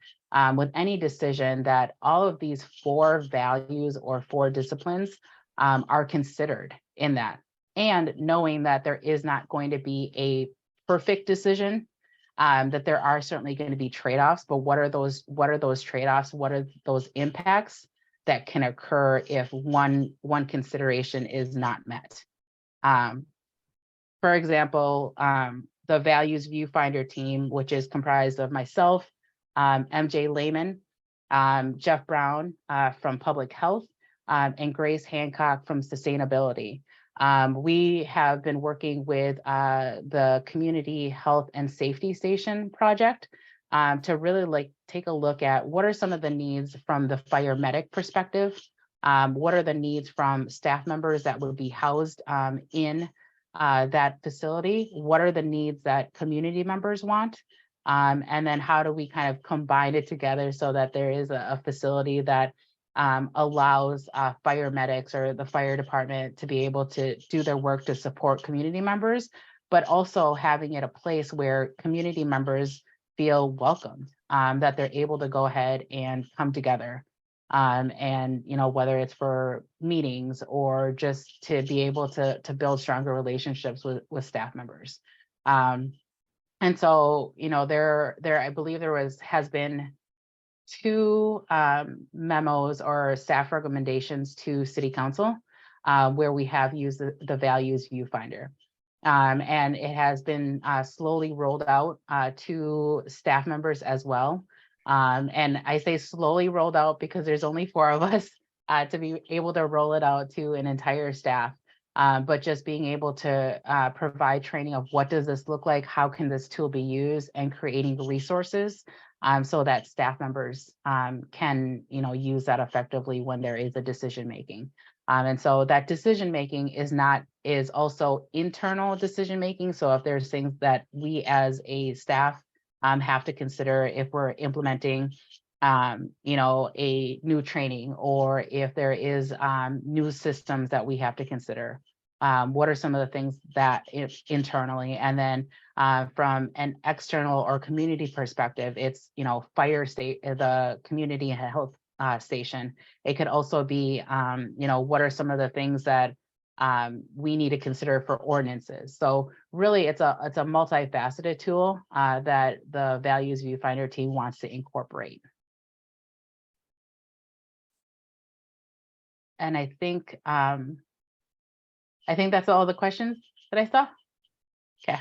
with any decision that all of these four values or four disciplines are considered in that, and knowing that there is not going to be a perfect decision, that there are certainly going to be trade-offs, but what are those trade-offs? What are those impacts that can occur if one consideration is not met? For example, the Values Viewfinder team, which is comprised of myself, MJ Lehman, Jeff Brown from Public Health, and Grace Hancock from Sustainability. We have been working with the Community Health and Safety Station project to really take a look at what are some of the needs from the fire medic perspective. What are the needs from staff members that would be housed in that facility? What are the needs that community members want? And then how do we kind of combine it together so that there is a facility that allows fire medics or the fire department to be able to do their work to support community members, but also having it a place where community members feel welcomed, that they're able to go ahead and come together. And whether it's for meetings or just to be able to build stronger relationships with staff members. And so, there I believe has been two memos or staff recommendations to City Council where we have used the values viewfinder. And it has been slowly rolled out to staff members as well. And I say slowly rolled out because there's only 4 of us to be able to roll it out to an entire staff. But just being able to provide training of what does this look like, how can this tool be used, and creating resources so that staff members can, use that effectively when there is a decision making. And so that decision making is also internal decision making. So if there's things that we as a staff have to consider if we're implementing a new training, or if there is new systems that we have to consider. What are some of the things that internally, and then from an external or community perspective, it's, fire state, the community health station. It could also be, what are some of the things that we need to consider for ordinances. So really it's a multifaceted tool that the Values Viewfinder team wants to incorporate. And I think that's all the questions that I saw. Okay.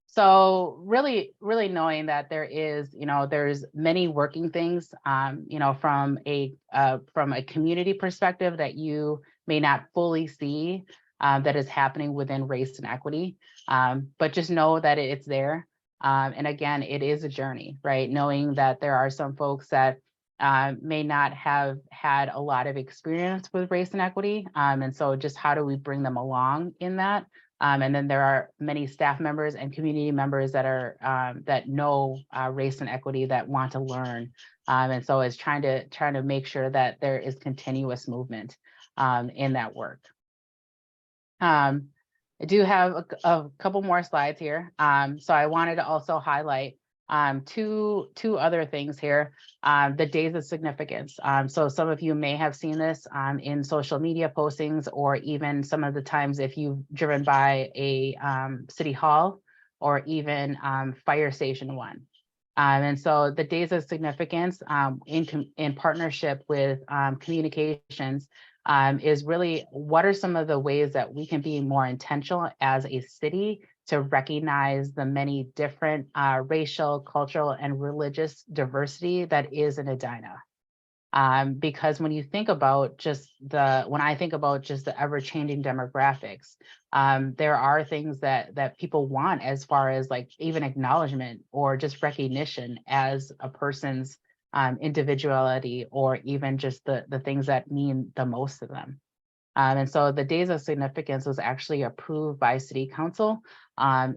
So really knowing that there is, there's many working things, from a community perspective that you may not fully see that is happening within race and equity, but just know that it's there. And again, it is a journey, right? Knowing that there are some folks that may not have had a lot of experience with race and equity. And so just how do we bring them along in that? And then there are many staff members and community members that are that know race and equity that want to learn. And so it's trying to make sure that there is continuous movement in that work. I do have a couple more slides here. So I wanted to also highlight two other things here, the days of significance. So some of you may have seen this in social media postings, or even some of the times if you've driven by a city hall or even fire station 1. And so the days of significance in partnership with communications is really what are some of the ways that we can be more intentional as a city to recognize the many different racial, cultural, and religious diversity that is in Edina. Because when you think about when I think about just the ever-changing demographics, there are things that people want as far as like even acknowledgement or just recognition as a person's individuality, or even just the things that mean the most to them. And so the days of significance was actually approved by City Council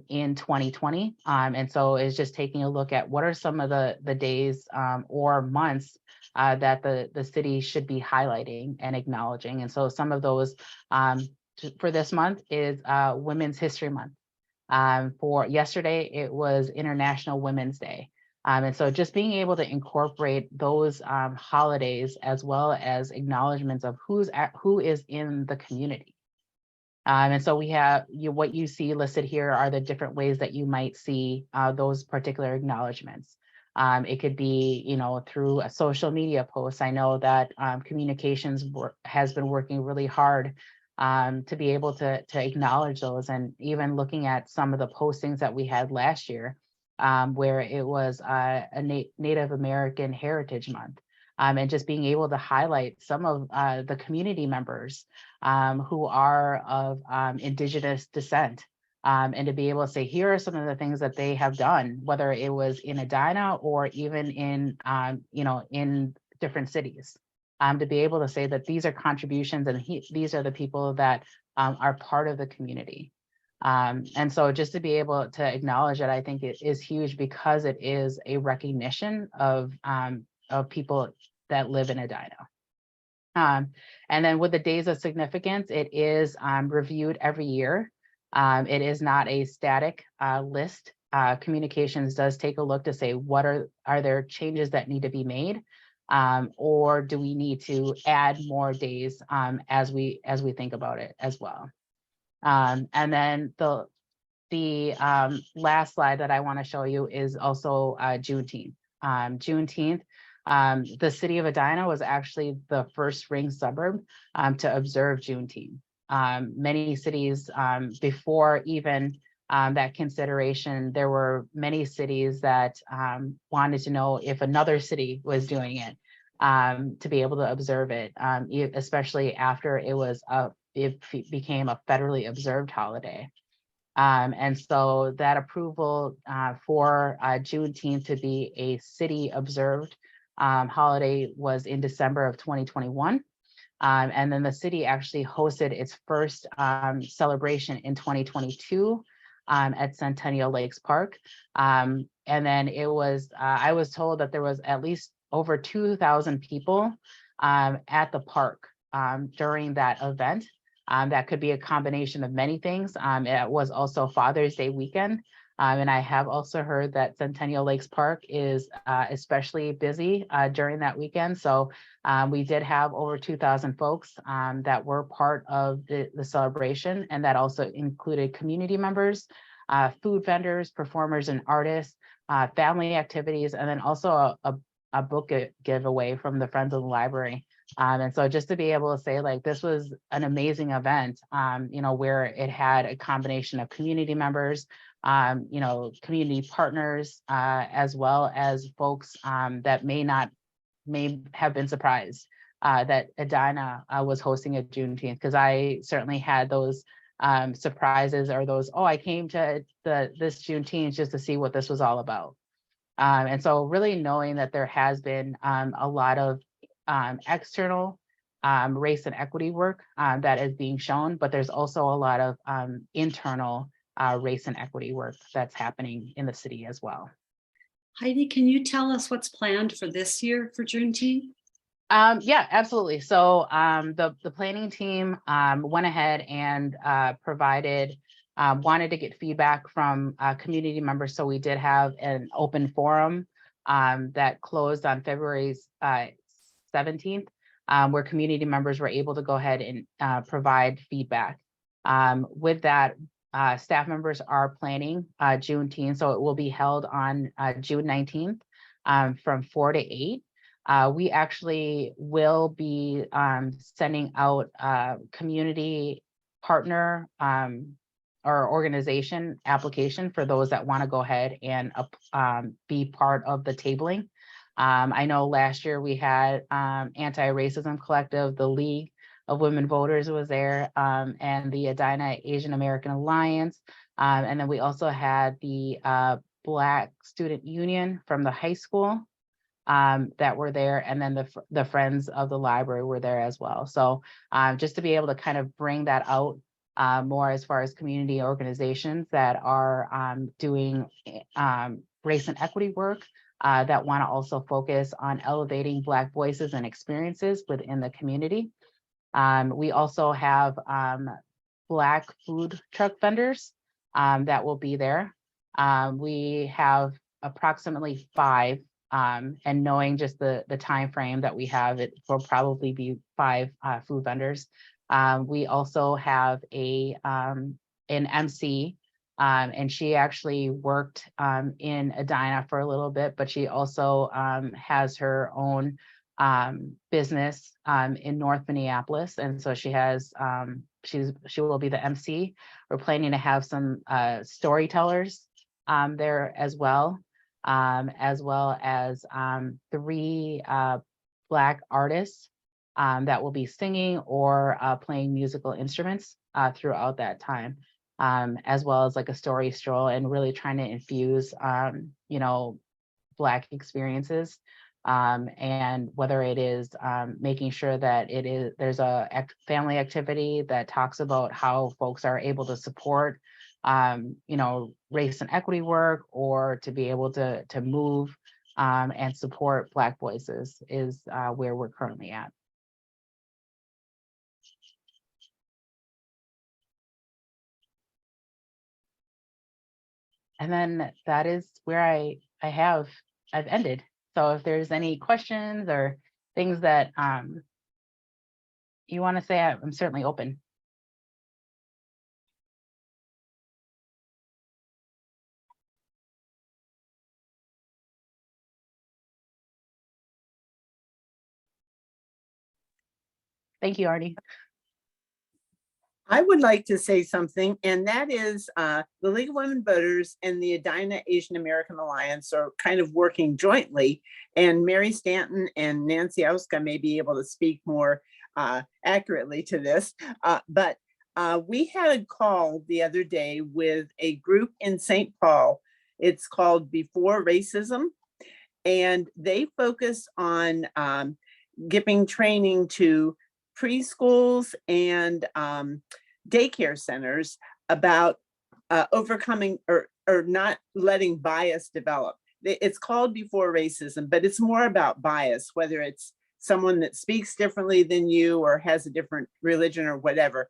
in 2020. And so it's just taking a look at what are some of the days or months that the city should be highlighting and acknowledging. And so some of those for this month is Women's History Month. For yesterday, it was International Women's Day. And so just being able to incorporate those holidays as well as acknowledgements of who is in the community. And so we have what you see listed here are the different ways that you might see those particular acknowledgements. It could be, through a social media post. I know that communications has been working really hard to be able to acknowledge those, and even looking at some of the postings that we had last year. Where it was a Native American Heritage Month, and just being able to highlight some of the community members who are of Indigenous descent, and to be able to say, here are some of the things that they have done, whether it was in Edina or even in, in different cities, to be able to say that these are contributions and these are the people that are part of the community. And so just to be able to acknowledge it, I think it is huge because it is a recognition of people that live in Edina. And then with the days of significance, it is reviewed every year. It is not a static list. Communications does take a look to say, what are there changes that need to be made? Or do we need to add more days as we think about it as well? And then the last slide that I want to show you is also Juneteenth. Juneteenth, the city of Edina was actually the first ring suburb to observe Juneteenth. Many cities before even that consideration, there were many cities that wanted to know if another city was doing it to be able to observe it, especially after it became a federally observed holiday. And so that approval for Juneteenth to be a city observed holiday was in December of 2021. And then the city actually hosted its first celebration in 2022 at Centennial Lakes Park. And then I was told that there was at least over 2,000 people at the park during that event. That could be a combination of many things. It was also Father's Day weekend. And I have also heard that Centennial Lakes Park is especially busy during that weekend. So we did have over 2,000 folks that were part of the celebration, and that also included community members, food vendors, performers and artists, family activities, and then also a book giveaway from the Friends of the Library. And so just to be able to say, like, this was an amazing event, where it had a combination of community members, community partners, as well as folks that may have been surprised that Edina was hosting a Juneteenth, because I certainly had those surprises, or those, I came to this Juneteenth just to see what this was all about. And so really knowing that there has been a lot of external race and equity work that is being shown, but there's also a lot of internal race and equity work that's happening in the city as well. Heidi, can you tell us what's planned for this year for Juneteenth? Yeah, absolutely. So the planning team went ahead and wanted to get feedback from community members. So we did have an open forum that closed on February 17th, where community members were able to go ahead and provide feedback. With that, staff members are planning Juneteenth, so it will be held on June 19th from 4 to 8. We actually will be sending out a community partner or organization application for those that want to go ahead and be part of the tabling. I know last year we had Anti-Racism Collective, the League of Women Voters was there, and the Edina Asian American Alliance. And then we also had the Black Student Union from the high school that were there, and then the Friends of the Library were there as well. So just to be able to kind of bring that out more as far as community organizations that are doing race and equity work that want to also focus on elevating Black voices and experiences within the community. We also have Black food truck vendors that will be there. We have approximately 5, and knowing just the time frame that we have, it will probably be 5 food vendors. We also have an MC, and she actually worked in Edina for a little bit, but she also has her own business in North Minneapolis, and so she has she will be the MC. We're planning to have some storytellers there as well as 3 Black artists that will be singing or playing musical instruments throughout that time, as well as like a story stroll, and really trying to infuse Black experiences, and whether it is making sure that there's a family activity that talks about how folks are able to support race and equity work, or to be able to move and support Black voices is where we're currently at. And then that is where I've ended. So if there's any questions or things that you want to say, I'm certainly open. Thank you, Arnie. I would like to say something, and that is the League of Women Voters and the Edina Asian American Alliance are kind of working jointly. And Mary Stanton and Nancy Auska may be able to speak more accurately to this. But we had a call the other day with a group in St. Paul. It's called Before Racism, and they focus on giving training to preschools and daycare centers about overcoming or not letting bias develop. It's called Before Racism, but it's more about bias, whether it's someone that speaks differently than you or has a different religion or whatever.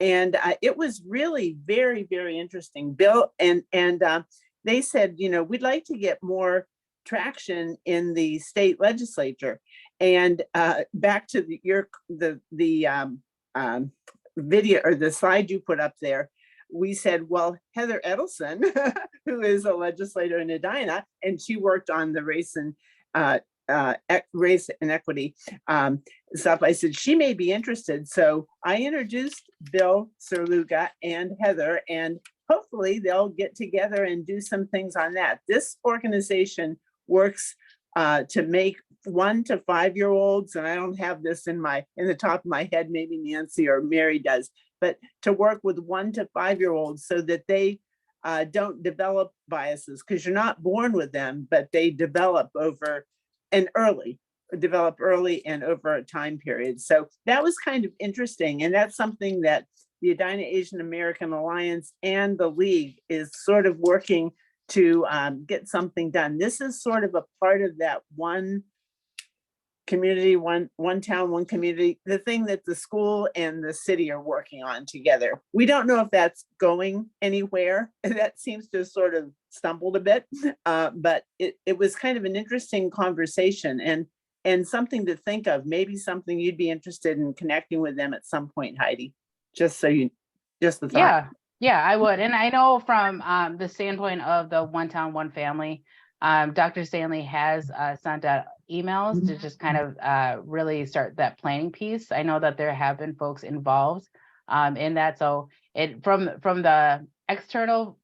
And it was really very, very interesting. Bill and they said, you know, we'd like to get more traction in the state legislature. And back to the video or the slide you put up there, we said, well, Heather Edelson, who is a legislator in Edina, and she worked on the race and equity stuff. I said, she may be interested. So I introduced Bill Serluga and Heather, and hopefully they'll get together and do some things on that. This organization works to make 1 to 5 year olds, and I don't have this in the top of my head, maybe Nancy or Mary does, but to work with 1 to 5 year olds so that they don't develop biases, because you're not born with them, but they develop early and over a time period. So that was kind of interesting, and that's something that the Edina Asian American Alliance and the League is sort of working to get something done. This is sort of a part of that one community, one town, one community, the thing that the school and the city are working on together. We don't know if that's going anywhere. That seems to have sort of stumbled a bit, but it was kind of an interesting conversation and something to think of, maybe something you'd be interested in connecting with them at some point, Heidi, just the thought. Yeah, I would. And I know from the standpoint of the One Town, One Family, Dr. Stanley has sent out emails to just kind of really start that planning piece. I know that there have been folks involved in that. So from the external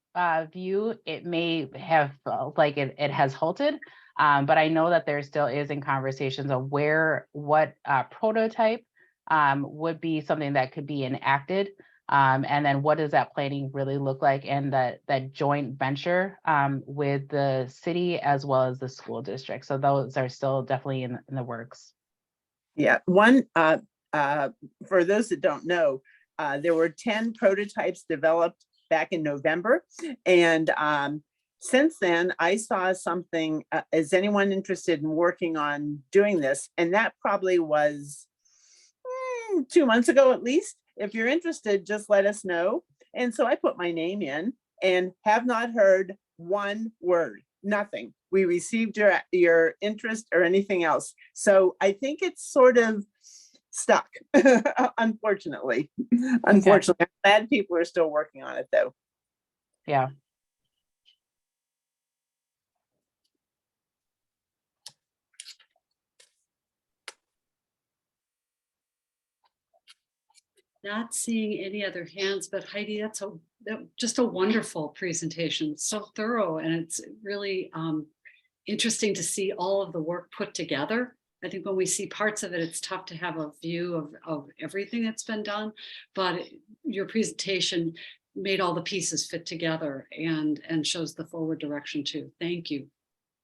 view, it may have felt like it has halted, but I know that there still is in conversations of what prototype would be something that could be enacted. And then what does that planning really look like, and that joint venture with the city as well as the school district. So those are still definitely in the works. Yeah, one, for those that don't know, there were 10 prototypes developed back in November. And since then, I saw something, is anyone interested in working on doing this? And that probably was 2 months ago, at least. If you're interested, just let us know. And so I put my name in and have not heard one word, nothing. We received your interest or anything else. So I think it's sort of stuck, unfortunately. Unfortunately, I'm glad people are still working on it though. Yeah. Not seeing any other hands, but Heidi, that's just a wonderful presentation, so thorough, and it's really interesting to see all of the work put together. I think when we see parts of it, it's tough to have a view of everything that's been done, but your presentation made all the pieces fit together and shows the forward direction too. Thank you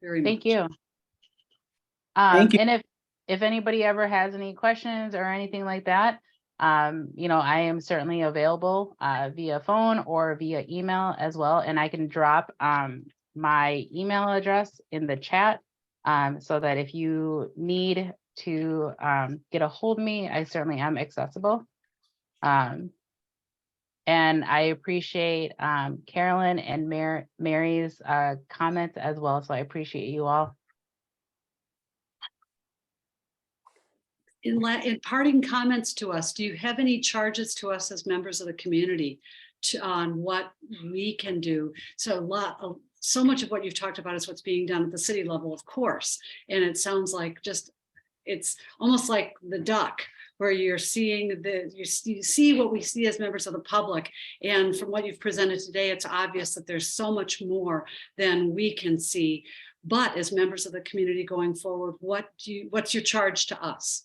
very much. Thank you. Thank you. And if anybody ever has any questions or anything like that, you know, I am certainly available via phone or via email as well. And I can drop my email address in the chat so that if you need to get a hold of me, I certainly am accessible. And I appreciate Carolyn and Mary's comments as well. So I appreciate you all. In parting comments to us, do you have any charges to us as members of the community on what we can do? So much of what you've talked about is what's being done at the city level, of course. And it sounds like it's almost like the duck. where you're seeing you see what we see as members of the public. And from what you've presented today, it's obvious that there's so much more than we can see. But as members of the community going forward, what's your charge to us?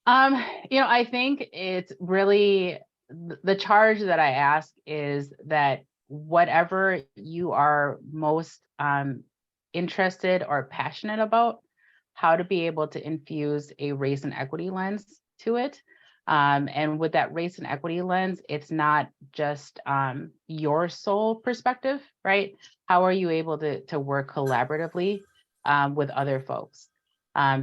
I think it's really the charge that I ask is that whatever you are most interested or passionate about, how to be able to infuse a race and equity lens to it. And with that race and equity lens, it's not just your sole perspective, right? How are you able to work collaboratively with other folks?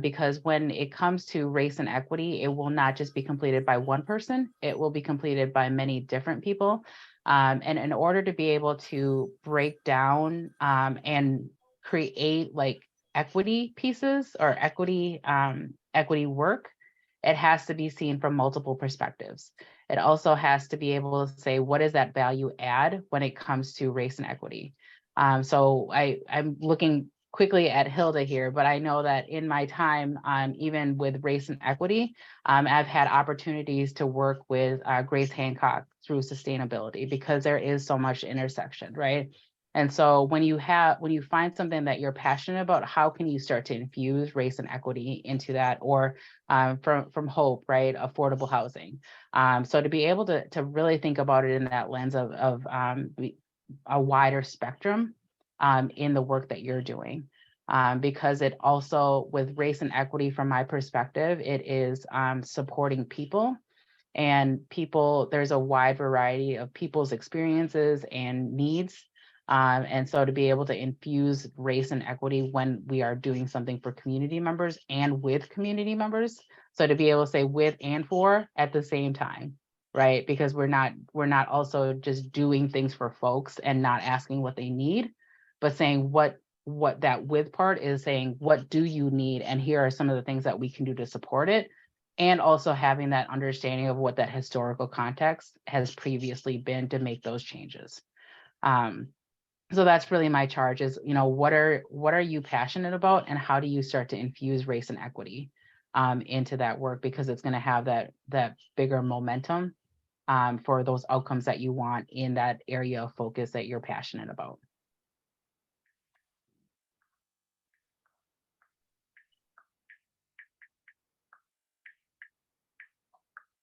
Because when it comes to race and equity, it will not just be completed by one person, it will be completed by many different people. And in order to be able to break down and create like equity pieces or equity work, it has to be seen from multiple perspectives. It also has to be able to say, what is that value add when it comes to race and equity? So I'm looking quickly at Hilda here, but I know that in my time, even with race and equity, I've had opportunities to work with Grace Hancock through sustainability because there is so much intersection, right? And so when you find something that you're passionate about, how can you start to infuse race and equity into that? Or from Hope, right? Affordable housing. So to be able to really think about it in that lens of a wider spectrum in the work that you're doing. Because it also, with race and equity, from my perspective, it is supporting people. And people, there's a wide variety of people's experiences and needs. And so to be able to infuse race and equity when we are doing something for community members and with community members. So to be able to say with and for at the same time, right? Because we're not also just doing things for folks and not asking what they need, but saying what that with part is saying, what do you need? And here are some of the things that we can do to support it. And also having that understanding of what that historical context has previously been to make those changes. So that's really my charge is, what are you passionate about and how do you start to infuse race and equity into that work? Because it's going to have that bigger momentum for those outcomes that you want in that area of focus that you're passionate about.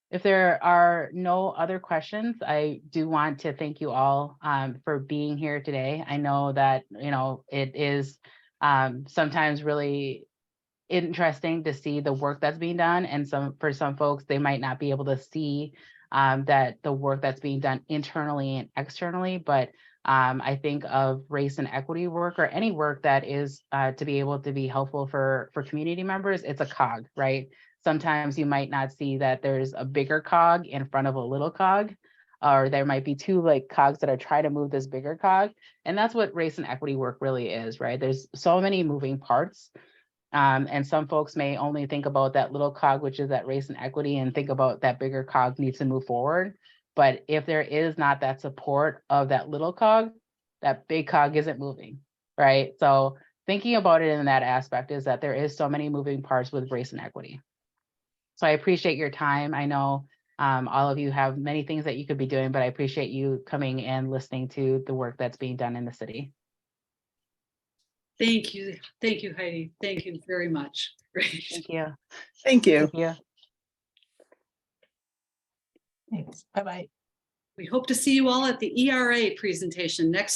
If there are no other questions, I do want to thank you all for being here today. I know that, it is sometimes really interesting to see the work that's being done. And for some folks, they might not be able to see that the work that's being done internally and externally, but I think of race and equity work or any work that is to be able to be helpful for community members. It's a cog, right? Sometimes you might not see that there's a bigger cog in front of a little cog, or there might be two like cogs that are trying to move this bigger cog. And that's what race and equity work really is, right? There's so many moving parts. And some folks may only think about that little cog, which is that race and equity, and think about that bigger cog needs to move forward. But if there is not that support of that little cog, that big cog isn't moving, right? So thinking about it in that aspect is that there is so many moving parts with race and equity. So I appreciate your time. I know all of you have many things that you could be doing, but I appreciate you coming and listening to the work that's being done in the city. Thank you, Heidi. Thank you very much. Great. Thank you. Thank you. Thank you. Thanks. Bye-bye. We hope to see you all at the ERA presentation next